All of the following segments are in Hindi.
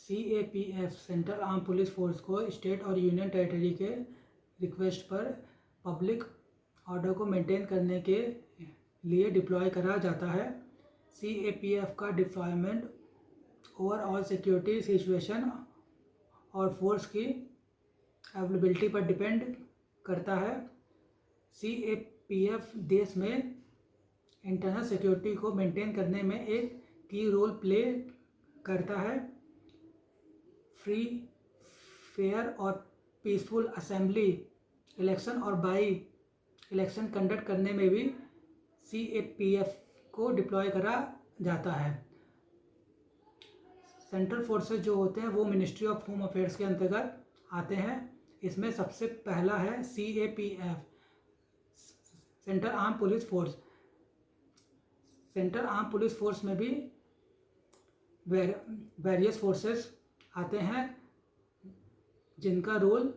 CAPF central arm police force को स्टेट और यूनियन टेरिटरी के रिक्वेस्ट पर पब्लिक ऑर्डर को मेंटेन करने के लिए डिप्लॉय करा जाता है। CAPF का डिप्लॉयमेंट ओवरऑल सिक्योरिटी सिचुएशन और फोर्स की अवेलेबिलिटी पर डिपेंड करता है। CAPF देश में इंटरनल सिक्योरिटी को मेंटेन करने में एक की रोल प्ले करता है। फ्री, फेयर और पीसफुल असेंबली, इलेक्शन और बाई इलेक्शन कंडक्ट करने में भी CAPF को डिप्लॉय करा जाता है। सेंट्रल फोर्सेस जो होते हैं वो मिनिस्ट्री ऑफ होम अफेयर्स के अंतर्गत आते हैं। इसमें सबसे पहला है CAPF central arm police force. Central arm police force में भी वेरियस फोर्सेस आते हैं जिनका रोल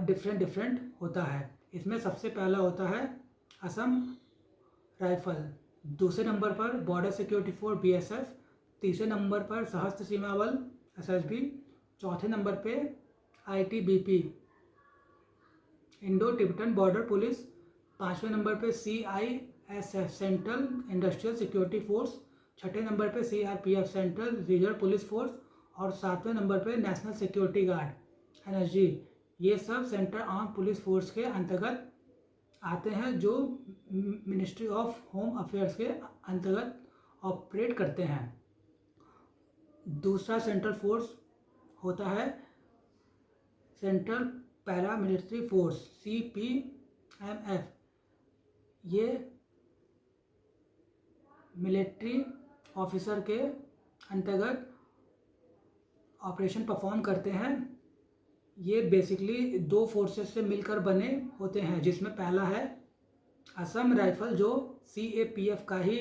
डिफरेंट होता है। इसमें सबसे पहला होता है असम राइफल, दूसरे नंबर पर बॉर्डर सिक्योरिटी फोर्स BSF, तीसरे नंबर पर सशस्त्र सीमा बल SSB, चौथे नंबर पे ITBP Indo Tibetan border police, पाँचवें नंबर पे CISF central industrial security force, छठे नंबर पे CRPF central reserve police force और सातवें नंबर पे नेशनल सिक्योरिटी गार्ड NSG। ये सब सेंट्रल आर्म पुलिस फोर्स के अंतर्गत आते हैं जो मिनिस्ट्री ऑफ होम अफेयर्स के अंतर्गत ऑपरेट करते हैं। दूसरा सेंट्रल फोर्स होता है central para military force CPMF। ये मिलिट्री ऑफिसर के अंतर्गत ऑपरेशन परफॉर्म करते हैं। ये बेसिकली दो फोर्सेस से मिलकर बने होते हैं, जिसमें पहला है असम राइफल जो CAPF का ही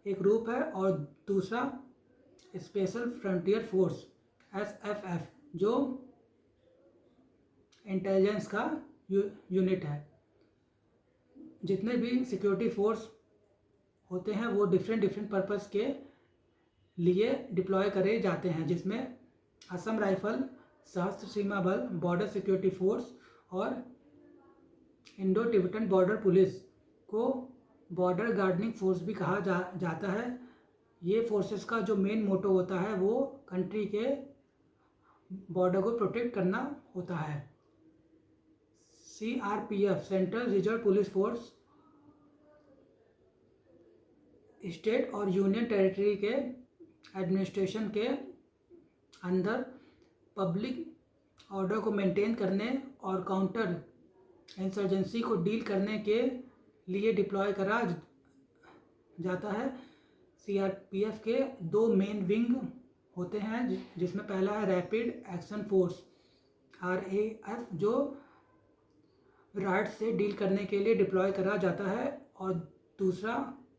एक रूप है और दूसरा स्पेशल फ्रंटियर फोर्स SFF जो इंटेलिजेंस का यूनिट है। जितने भी सिक्योरिटी फोर्स होते हैं वो डिफरेंट पर्पस के लिए डिप्लॉय करे जाते हैं, जिसमें असम राइफल, सशस्त्र सीमा बल, बॉर्डर सिक्योरिटी फोर्स और इंडो तिब्बतन बॉर्डर पुलिस को बॉर्डर गार्डनिंग फोर्स भी कहा जाता है। ये फोर्सेस का जो मेन मोटो होता है वो कंट्री के बॉर्डर को प्रोटेक्ट करना होता है। CRPF central reserve police force state और यूनियन टेरिटरी के एडमिनिस्ट्रेशन के अंदर पब्लिक ऑर्डर को मेंटेन करने और काउंटर इंसर्जेंसी को डील करने के लिए डिप्लॉय करा जाता है। CRPF के दो मेन विंग होते हैं, जिसमें पहला है रैपिड एक्शन फोर्स RAF जो राइट से डील करने के लिए डिप्लॉय करा जाता है और दूसरा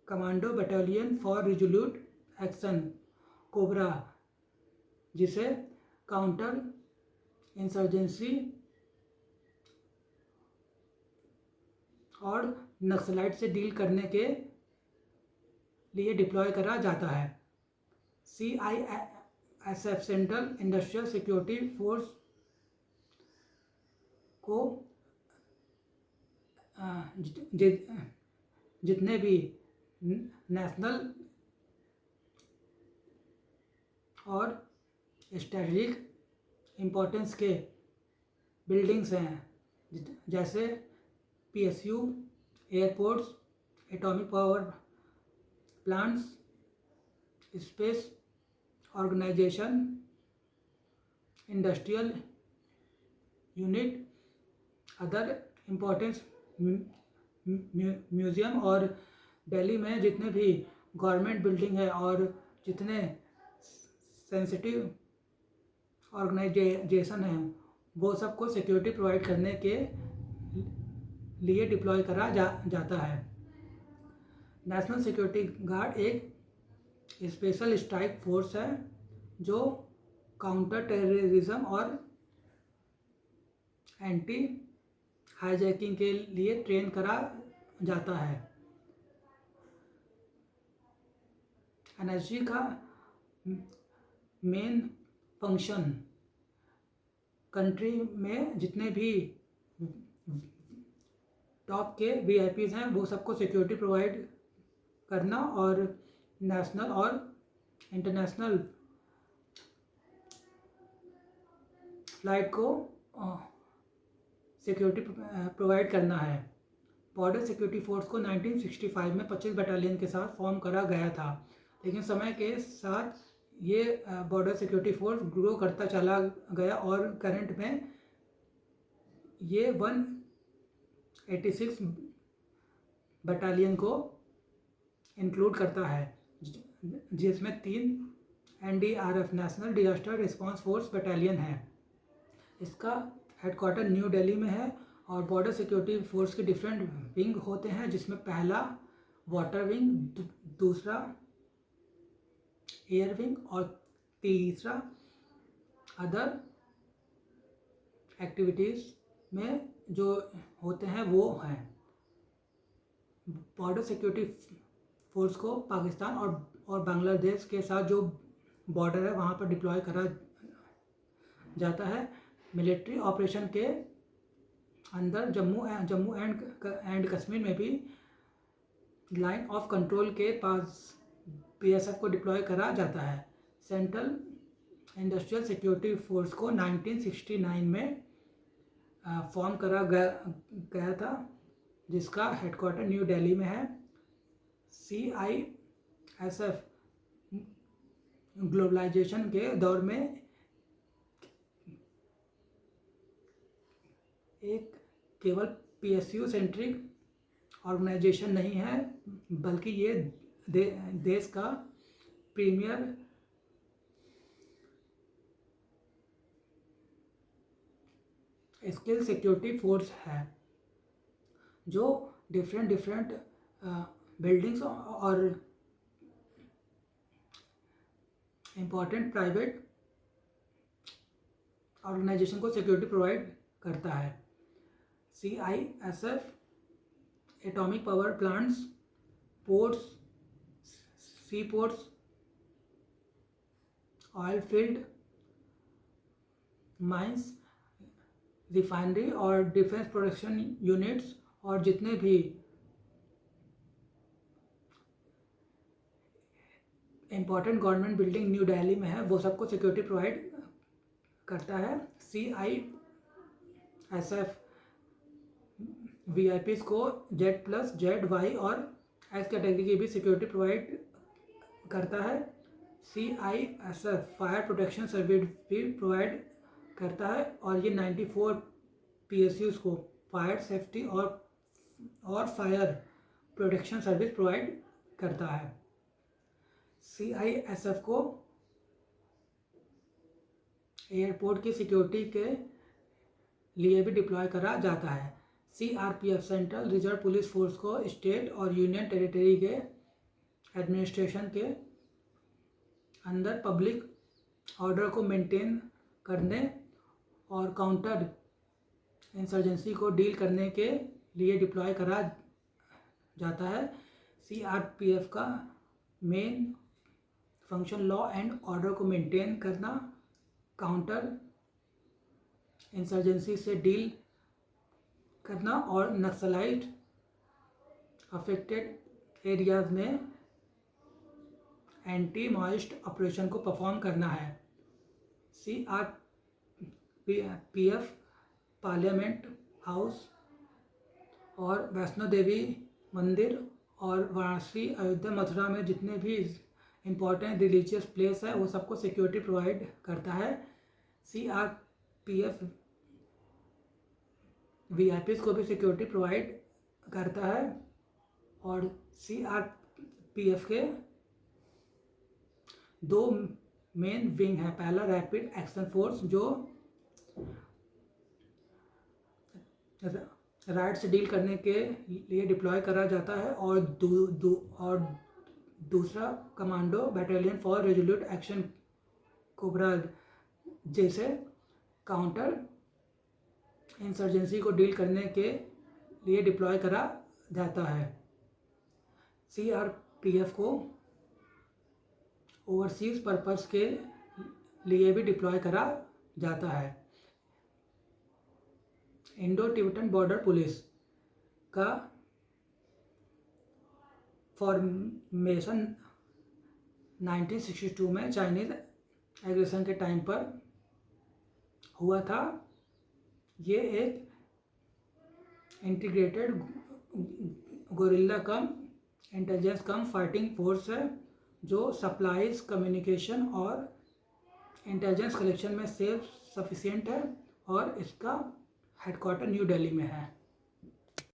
commando battalion for resolute action cobra जिसे काउंटर इंसर्जेंसी और नक्सलाइट से डील करने के लिए डिप्लॉय करा जाता है। CISF central industrial security force को जितने भी नेशनल और स्ट्रेटजिक इम्पोर्टेंस के बिल्डिंग्स हैं, जैसे PSU, airports, atomic power plants, space organization, industrial unit, other importance museum और दिल्ली में जितने भी गवर्नमेंट बिल्डिंग है और जितने सेंसिटिव ऑर्गेनाइजेशन हैं वो सबको सिक्योरिटी प्रोवाइड करने के लिए डिप्लॉय करा जाता है। नेशनल सिक्योरिटी गार्ड एक स्पेशल स्ट्राइक फोर्स है जो काउंटर टेररिज्म और एंटी हाईजैकिंग के लिए ट्रेन करा जाता है। NSG का मेन फंक्शन कंट्री में जितने भी टॉप के वीआईपीज़ हैं वो सबको सिक्योरिटी प्रोवाइड करना और नेशनल और इंटरनेशनल फ्लाइट को सिक्योरिटी प्रोवाइड करना है। बॉर्डर सिक्योरिटी फोर्स को 1965 में 25 बटालियन के साथ फॉर्म करा गया था, लेकिन समय के साथ ये बॉर्डर सिक्योरिटी फोर्स ग्रो करता चला गया और करंट में ये 186 बटालियन को इंक्लूड करता है, जिसमें 3 NDRF national disaster response force battalion है। इसका हेडक्वार्टर न्यू दिल्ली में है और बॉर्डर सिक्योरिटी फोर्स के डिफरेंट विंग होते हैं, जिसमें पहला वाटर विंग, दूसरा एयर विंग और तीसरा अदर एक्टिविटीज़ में जो होते हैं वो हैं। बॉर्डर सिक्योरिटी फोर्स को पाकिस्तान और बांग्लादेश के साथ जो बॉर्डर है वहाँ पर डिप्लॉय करा जाता है। मिलिट्री ऑपरेशन के अंदर जम्मू एंड कश्मीर में भी लाइन ऑफ कंट्रोल के पास BSF को डिप्लॉय करा जाता है। सेंट्रल इंडस्ट्रियल सिक्योरिटी फोर्स को 1969 में फॉर्म करा गया था, जिसका हेडक्वार्टर न्यू दिल्ली में है। CISF ग्लोबलाइजेशन के दौर में एक केवल PSU सेंट्रिक ऑर्गेनाइजेशन नहीं है, बल्कि ये देश का प्रीमियर स्किल सिक्योरिटी फोर्स है, जो डिफरेंट बिल्डिंग्स और इम्पोर्टेंट प्राइवेट ऑर्गेनाइजेशन को सिक्योरिटी प्रोवाइड करता है। CISF atomic power plants, ports, sea ports, oil field, mines, refinery और डिफेंस प्रोडक्शन यूनिट्स और जितने भी important government building New Delhi में है वो सबको सिक्योरिटी प्रोवाइड करता है। CISF VIPs को Z+, Z, Y और X कैटेगरी की भी सिक्योरिटी प्रोवाइड करता है। CISF फायर प्रोटेक्शन सर्विस भी प्रोवाइड करता है और ये 94 PSUs को फायर सेफ्टी और फायर प्रोटेक्शन सर्विस प्रोवाइड करता है। CISF को एयरपोर्ट की सिक्योरिटी के लिए भी डिप्लॉय करा जाता है। CRPF central reserve police force को स्टेट और यूनियन टेरिटरी के एडमिनिस्ट्रेशन के अंदर पब्लिक ऑर्डर को मेंटेन करने और काउंटर इंसर्जेंसी को डील करने के लिए डिप्लॉय करा जाता है। CRPF का main function law and order को मेंटेन करना, काउंटर इंसर्जेंसी से डील करना और नक्सलाइट अफेक्टेड एरियाज में एंटी माओइस्ट ऑपरेशन को परफॉर्म करना है। CRPF पार्लियामेंट हाउस और वैष्णो देवी मंदिर और वाराणसी, अयोध्या, मथुरा में जितने भी इम्पोर्टेंट रिलीजियस प्लेस है वो सबको सिक्योरिटी प्रोवाइड करता है। CRPF VIPs को भी सिक्योरिटी प्रोवाइड करता है और CRPF के 2 मेन विंग है। पहला रैपिड एक्शन फोर्स जो राइट से डील करने के लिए डिप्लॉय करा जाता है और दूसरा commando battalion for resolute action cobra जैसे काउंटर इंसर्जेंसी को डील करने के लिए डिप्लॉय करा जाता है। CRPF को ओवरसीज पर्पस के लिए भी डिप्लॉय करा जाता है। इंडो तिब्बतन बॉर्डर पुलिस का फॉर्मेशन 1962 में चाइनीज़ एग्रेशन के टाइम पर हुआ था। ये एक इंटीग्रेटेड गोरिल्ला कम इंटेलिजेंस कम फाइटिंग फोर्स है जो सप्लाईज, कम्युनिकेशन और इंटेलिजेंस कलेक्शन में सेल्फ सफिशिएंट है और इसका हेडक्वार्टर न्यू दिल्ली में है।